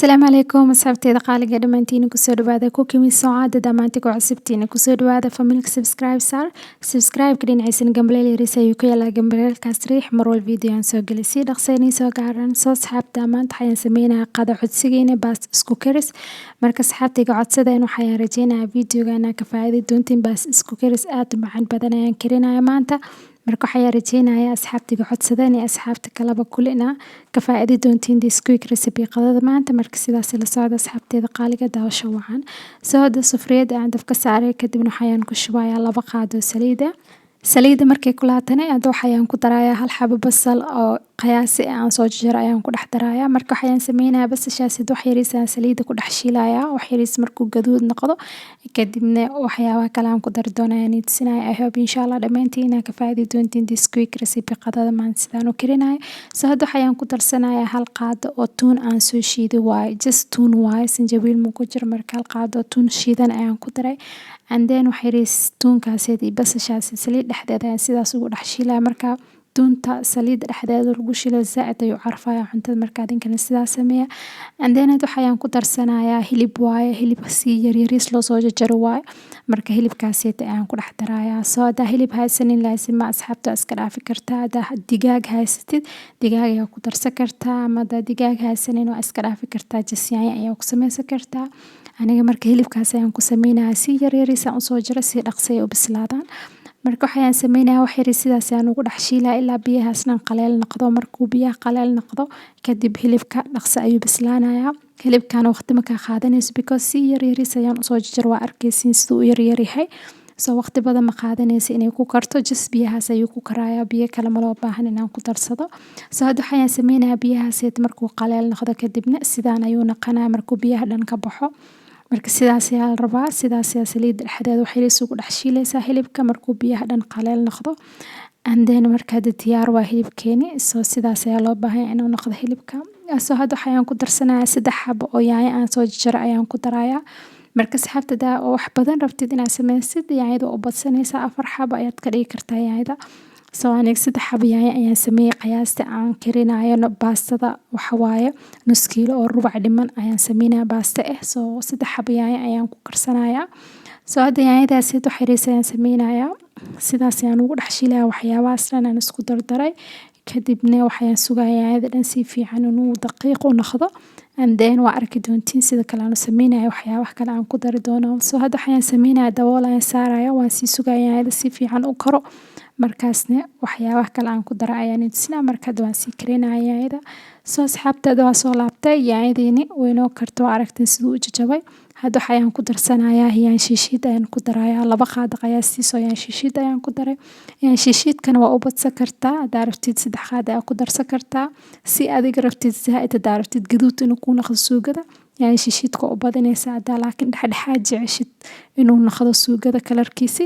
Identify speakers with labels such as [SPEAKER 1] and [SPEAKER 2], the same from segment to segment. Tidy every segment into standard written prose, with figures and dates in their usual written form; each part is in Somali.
[SPEAKER 1] السلام عليكم أصحابتي قالقة دمانتيني كسو دوادا كوكي سعادة دمانتي كعصبتيني كسو دوادا فملك سبسكرايب صار سبسكرايب كرين عيسين قنبليلي ريسايو كيلا قنبليل كاستريح مرو الفيديو عن سو قلسي دقسيني سو قارن سو صحاب دامانت حيان سمينا قادة عدسيجيني باس اسكو كرس مركز صحابتي قعدسدين وحيان رجينا فيديو غانا كفايدة دونتين باس اسكو كرس آت معان بدنايان كرينا مانتا marka waxaa rajeynayaa asxaabtiga codsadeen iyo asxaabta kaleba kulina ka faa'iidi doontiin this quick recipe qadada maanta marka sidaas la socda asxaabteeda qaaliga daawasho wacan soo hada sufriyada aan dabka saaray kadibna waxaan ku shubayaa 2 qaado saliida markay kulaatana waxaan ku darayaa hal xabo basal oo qiyaasi aan soo jaray ayaan ku dhex darayaa marka waxaan sameeynayaa basashaas wax yariis aan saliida ku dhex shiilayaa wax yariis markuu gaduud noqdo kadibna waxyaabo kale aan ku dari doonaa inay tusinaya I hope inshallah dhamaantiin ka faa'iidi doontiin this quick recipe qadada maanta sidaan u karinayo soo hada waxaan ku darsanayaa hal qaado oo tuun aan soo shiiday waay just tuun waay sanjabiil ma ku jiro marka hal qaado tuun shiidan ayaan ku daray and then wax yariis tuunkaasii basashaas saliid dhexdeeda sidaas ugu dhex shiilaa marka tunta saliid dhexdeeda lagu shiilay zaad ayuu carfaya cuntada marka adinkana sidaas sameeya and then waxaan ku darsanayaa hilib waaye hilib si yariis loo soo jaro waaye marka hilibkaasi ayaan ku dhex darayaa soo hada hilib haysanin laasima asxaabta iska dhaafi kartaa hada digaag haysatid digaag ayaa ku darsan kartaa ama hada digaag haysanin waa iska dhaafi kartaa jisyaay ayaa ku sameysan kartaa aniga marka hilibkaasi ayaan ku sameynayaa si yariis aan soo jaro si dhaqso u bislaadaan marka waxaan sameeynayaa wax yar sidaas aan ugu dhex shiilaa ilaa biyahaasna qaleel noqdo markuu biyaha qaleel noqdo kadib hilibka dhaqso ayuu bislaanayaa hilibkana waqti ma ka qaadanayso because si yar ayaan u soo jar waa arkaysiin sidoo u yar yahay soo waqti badan ma qaadanayso inay ku karto just biyahaas ayuu ku karayaa biyo kale ma loo baahan inaan ku darsado soo hada waxaan sameeynayaa biyahaas markuu qaleel noqdo kadibna sidaan ayuu noqonaa markuu biyaha dhan ka baxo marka sidaas ayaa la rabaa sidaas ayaa saliid dhexdeeda wax yariis ugu dhex shiilaysaa hilibka markuu biyaha dhan qaleel noqdo and then marka diyaar waa hilibkeeni soo sidaas ayaa loo baahan inuu noqdo hilibka soo hada waxaan ku darsanayaa 3 xabo oo yaanyo aan soo jaray ayaan ku darayaa marka saxaabtada oo wax badan rabtid inaad sameysid yaanyada oo badsanaysa 4 xabo ayaad ka dhigi kartaa yaanyada soo aniga 3 xabo yaanyo ayaan sameeyay qiyaasta aan karinayo baastada waxa waaye nus kiilo oo rubac dhiman ayaan sameeyay baasta soo 3 xabo yaanyo ayaan ku karsanayaa soo hada yaanyadaas wax yariis ayaan sameeynayaa sidaas ayaan ugu dhex shiilayaa waxyaabahaas dhan aan isku dardaray kadibna waxaan sugayaa yaanyada dhan si fiican inuu daqiiq u noqdo and then waa arki doontiin sida kale aan sameeynayo waxyaabaha kale aan ku dari doono soo hada waxaan sameeynayaa dabool ayaan saarayaa waan si sugayaa yaanyada si fiican u karo markaasna waxyaabaha kale aan ku daray ayaan isna markaa waan si karinayaa yaanyada soo asxaabtada waa soo laabtay yaanyadiini weynoo karto aragtin sidoo u jajabay hada waxaan ku darsanayaa yaan shiishid ayaan ku darayaa 2 qaado qiyaastii soo yaan shiishid ayaan ku daray yaan shiishidkana waa u badsan kartaa hada rabtid 3 qaado ayaa ku darsan kartaa si adiga rabtid zaid hada rabtid gaduud inuu ku noqdo suugada yaan shiishidka u badanaysaa hada laakiin dhexdhexaad jeceshid inuu noqdo suugada kalarkiisa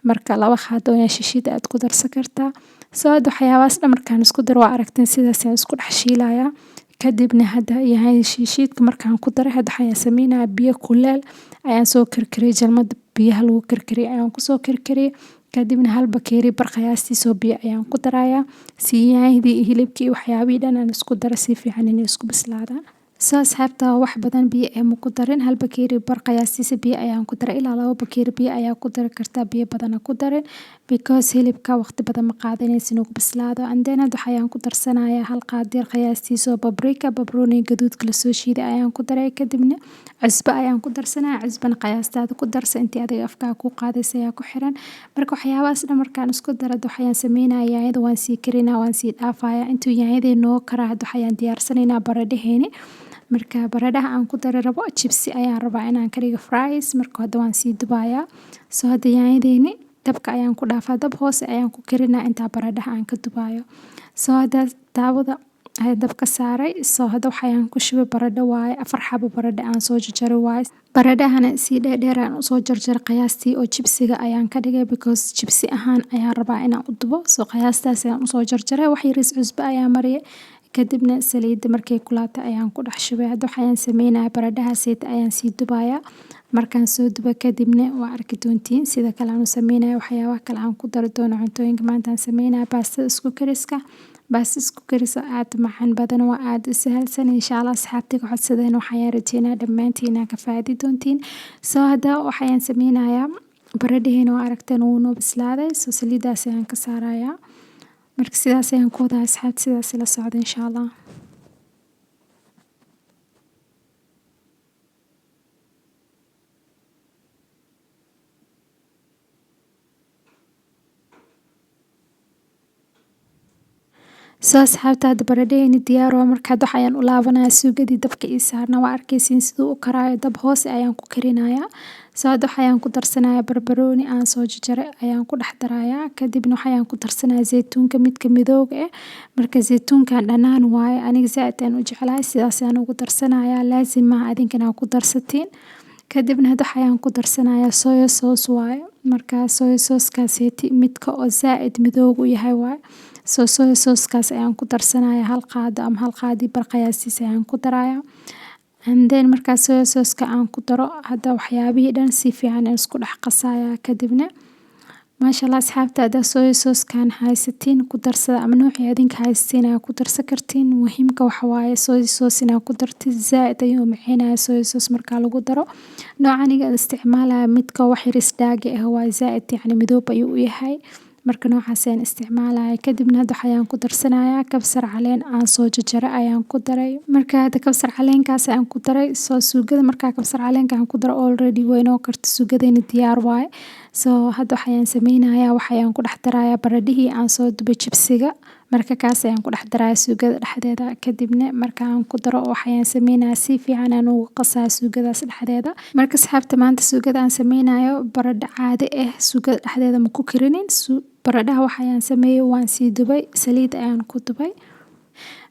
[SPEAKER 1] marka 2 qaado yaan shiishid aad ku darsan kartaa soo hada waxyaabahaas dhan markaan isku daro waa aragtin sidaas ayaan isku dhex shiilayaa kadibna hada yahay shiishidka markaan ku daray hada waxaan sameeynayaa biyo kuleel ayaan soo karkariyay jalmada biyaha lagu karkariyay ayaan ku soo karkariyay kadibna hal bakeeri bar qiyaastii soo biyo ayaan ku darayaa si yaayadii hilibkii waxyaabii dhan aan isku daro si fiican inay isku bislaadaan soo asxaabta wax badan biyo ma ku darin hal bakeeri bar qiyaastii biyo ayaan ku daray ilaa 2 bakeeri biyo ayaa ku dari kartaa biyo badan ku darin because hilibka waqti badan ma qaadanayso inuu bislaado and then waxaan ku darsanayaa hal qaado qiyaastii soo babroni gaduudka la soo shiiday ayaan ku daray kadibna cusbo ayaan ku darsanayaa cusbana qiyaastaada ku darsa intii adiga afka ku qaadaysa ayaa ku xiran marka waxyaabahaas dhan markaan isku daro waxaan sameeynayaa yaanyada waan si karinaa waan si dhaafayaa intuu yaanyada noo kara waxaan diyaarsanaynaa baradheeni marka baradhaha aan ku dari rabo chipsi ayaan rabaa inaan ka dhigo fries marka hada waan sii dubayaa soo hada yaanyadeeni dabka ayaan ku dhaafaa dab hoose ayaan ku karinaa inta baradhaha aan ka dubayo soo hada daawada ay dabka saaray soo hada waxaan ku shubay baradho waaye 4 xabo baradho aan soo jaray waaye baradhahana si dheer aan soo jarjar qiyaastii oo chipsiga ayaan ka dhigay because chipsi ahaan ayaan rabaa inaan u dubo soo qiyaastaas ayaan soo jarjaray wax yariis cusbo ayaan mariyay kadibna saliid markay kulaato ayaan ku dhex shubay hada waxaan sameeynayaa baradhahaas ayaan sii dubayaa markaan soo dubo kadibna waa arki doontiin sida kale aan sameeynayo waxyaabaha kale aan ku dari doono cuntooyinka maanta aan sameeynayaa baastada isku kariska baasta isku kariso aad macaan badan waa aad u sahalsan insha Allah asxaabtiga codsadeen waxaan rajeynaa dhammaantiin ka faa'iidi doontiin soo hada waxaan sameynayaa baradhihina oo aragteen uu noo bislaaday soo saliidaas ayaan ka saarayaa marka sidaas ayaan ku wada asxaab sidaas la socdo insha Allah soo asxaabta hadda baradhayni diyaar waa marka hadda waxaan u laabanayaa suugadii dabka ii saarna waa arkaysiin siduu u karaayo dab hoose ayaan ku karinayaa soo hadda waxaan ku darsanayaa barbarooni aan soo jarjaray ayaan ku dhex darayaa kadibna waxaan ku darsanayaa zeytuunka midka midowga marka zeytuunkan dhanaan waaye aniga zaad aan u jeclahay sidaas ayaan ugu darsanayaa laazim ma adinkana ku darsatiin kadibna hadda waxaan ku darsanayaa soya sauce waaye marka soya sauce kaaseti midka oo zaad midowga u yahay waaye soya sauce kaas ayaan ku darsanayaa hal qaado ama hal qaadi bar qiyaastii ayaan ku darayaa and then marka soya sauce ka aan ku daro hadda waxyaabihii dhan si fiican isku dhex qasayaa kadibna maasha Allah asxaabta hadda soya sauce kan haysatiin ku darsada ama nooci adinka haysatiin ayaa ku darsan kartiin muhiimka waxa waaye soya sauce inaa ku dartid zaad ayuu macaanaya soya sauce marka lagu daro noocaniga isticmaalaya midka wax yar isdhaagi waa zaad yani midoob ayuu u yahay marka noocaas ayaan isticmaalaya kadibna hadda waxaan ku darsanayaa kabsar caleen aan soo jarjaray ayaan ku daray marka hadda kabsar caleenkaas ayaan ku daray soo suugada marka kabsar caleenka aan ku daro already way noo karto suugadeena diyaar waaye soo hadda waxaan sameynayaa waxaan ku dhex darayaa baradhihii aan soo dubay jibsiga marka kaas ayaan ku dhex darayaa suugada dhexdeeda kadibna marka aan ku daro waxaan sameynayaa si fiican aan ugu qasaa suugadaas dhexdeeda marka asxaabta maanta suugada aan sameynayo baradho caadi suugada dhexdeeda ma ku karinin baradhaha waxaan sameeyay waan sii dubay saliid ayaan ku dubay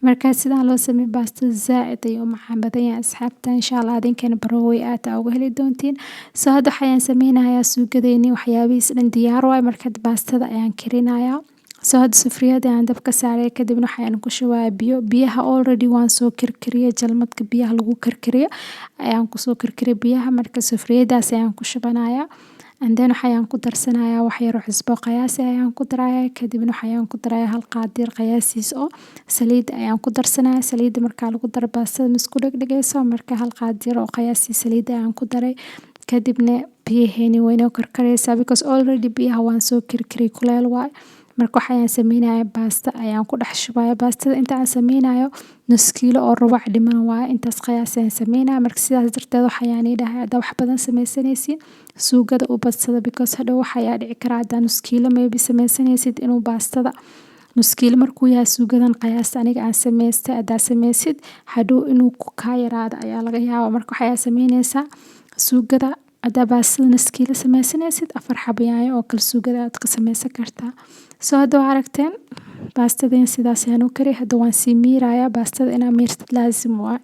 [SPEAKER 1] marka sidaan loo sameeyay baasta zaad ayuu macaan badan yahay asxaabta insha Allah adinkana baraway aad uga heli doontiin soo hadda waxaan sameynayaa suugadeeni waxyaabihiis dhan diyaar waay marka baastada ayaan karinayaa soo hadda sufriyada aan dabka saaray kadibna waxaan ku shubayaa biyaha already waan soo karkariyay jalmadka biyaha lagu karkariyo ayaan ku soo karkariyay biyaha marka sufriyadaas ayaan ku shubanayaa and then waxaan ku darsanayaa wax yar cusbo qiyaasi ayaan ku darayaa kadibna waxaan ku darayaa hal qaaddir qiyaasiis oo saliid ayaan ku darsanayaa saliid marka lagu daro baastada isku dhigdhigayso marka hal qaaddir oo qiyaasi saliid ayaan ku daray kadibna biyaheeni way noo karkaraysaa because already biyaha waan soo karkariyay kuleel waay marka waxaan sameynayaa baasta ayaan ku dhex shubayaa baastada inta aan sameynayo nus kiilo oo rubac dhiman waaye intaas qiyaas ayaan sameynayaa marka sidaas darteed waxaan idhahay hadda wax badan sameysanaysid suugada u badsada because hadhow waxaa dhici karaa hadda nus kiilo maybe sameysanaysid inuu baastada nus kiilo markuu yahay suugadan qiyaasta aniga aan sameystay haddaa sameysid hadhow inuu ku kaa yaraado ayaa laga yaabaa marka waxaa sameynaysaa suugada hadda baastada nus kiilo sameysanaysid 4 xabo yaanyo oo kala suugada aad ka sameysan kartaa soo hadda waa aragteen baastadeen sidaas ayaan u kariyay hadda waan sii miirayaa baastada inaa miirtid laazim waa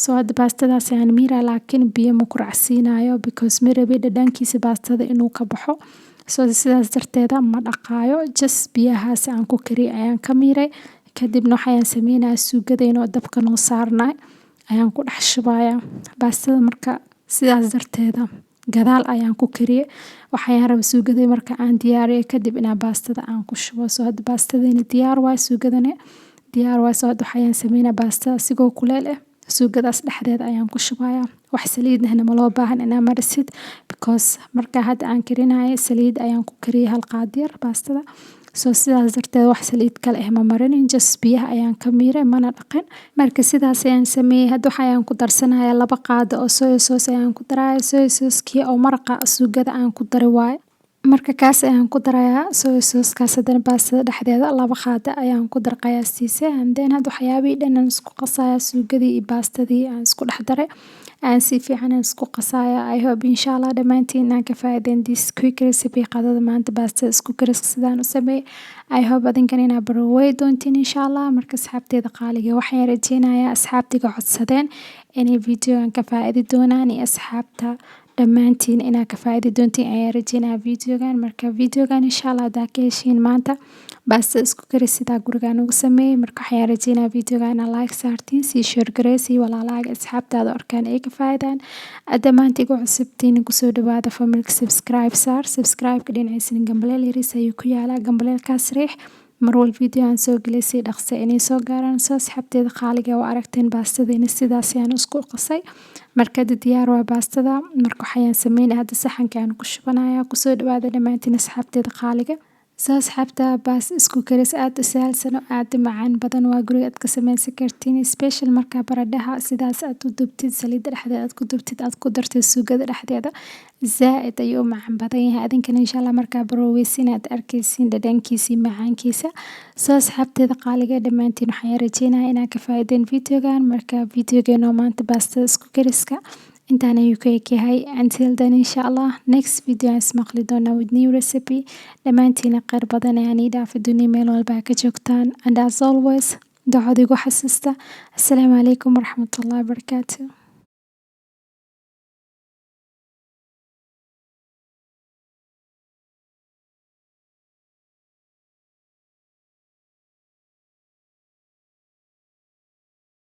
[SPEAKER 1] soo hadda baastadaas ayaan miiraa laakiin biyo ma ku racsiinayo because ma rabi dhadhankiisa baastada inuu ka baxo soo sidaas darteeda ma dhaqaayo just biyahaas aan ku kariyay ayaan ka miiray kadibna waxaan sameynayaa suugadeena oo dabka noo saarnay ayaan ku dhex shubayaa baastada marka sidaas darteeda gadaal ayaan ku kariyay waxaan rabaa suugaday marka aan diyaariyay kadib inaa baastada aan ku shubo soo hadda baastadeena diyaar waa suugadana diyaar waa soo hadda waxaan sameynaa baastada asigoo kuleel suugadaas dhexdeeda ayaan ku shubayaa wax saliidna ma loo baahan inaa marisid because marka hadda aan karinayo saliid ayaan ku kariyay hal qaadiyar baastada soo sidaas darteed wax saliid kale ma marinin just biyaha ayaan ka miiray mana dhaqin marka sidaas ayaan sameeyay hadda waxaan ku darsanayaa 2 qaado oo soya sauce ayaan ku darayaa soya sauce kii oo maraqa suugada aan ku daray waay marka kaas ayaan ku darayaa soya sauce kaas hadana baastada dhexdeeda 2 qaado ayaan ku dar qiyaastiisa and then hadda waxyaabihii dhan isku qasayaa suugadii iyo baastadii aan isku dhex daray aan si fiican isku qasayaa I hope insha Allah dhamaantiin aan ka faa'iideen this quick recipe qadada maanta baastada isku karis sidaan u sameeyay I hope adinkana inaa baraway doontiin insha Allah marka asxaabteeda qaaliga waxaan rajeynayaa asxaabtiga codsadeen inay videogan ka faa'iidi doonaan iyo asxaabta dhamaantiin inaa ka faa'iidi doontiin ayaan rajeynayaa videogan marka videogan insha Allah hadaa ka heshiin maanta baasta isku karis sidaa gurigaan ugu sameeyay marka waxaan rajeynayaa videogan inaa like saartiin sii share gareysii walaalaaga asxaabtaada arkaan ay ka faa'iidaan dhamaantiin ku cusubtiin ku soo dhawaada family subscribe saar subscribe ka dhinaciisa gambaleel yaris ayuu ku yaalaa gambaleelkaas riix mar walba video aan soo geliyay si dhaqso inay soo gaaraan. Soo asxaabteeda qaaliga waa aragteen baastadeena sidaas ayaan isku qasay. Marka diyaar waa baastada, marka waxaan sameynaa hadda saxanka aan ku shubanayaa. Ku soo dhawaada dhamaantiin asxaabteeda qaaliga. Soo asxaabta baas isku karis aad u sahlan oo aad u macaan badan waa guriga aad ka samaysan kartiin, special marka baradhaha sidaas aad u dubtid saliid dhexdeeda aad ku dubtid aad ku dartid suugada dhexdeeda zaaid ayuu macaan badan yahay. Adinkana insha Allah marka baroweysin aad arkaysiin dhadhankiisa macaankiisa. Soo asxaabteeda qaaliga dhamaantiin waxaan rajeynayaa inaad ka faa'iideen videogan. Marka videogeena maanta baastada isku kariska intaan ayuu ka yahay. Until then inshallah next video is maqli doona with new recipe. Dhamaantiin qeyr badan ayaan idhaaf dunia meel walba ka joogtaan, and as always ducadiigu xasuusta. Assalaamu calaykum waraxmatullaahi wabarakaatuh.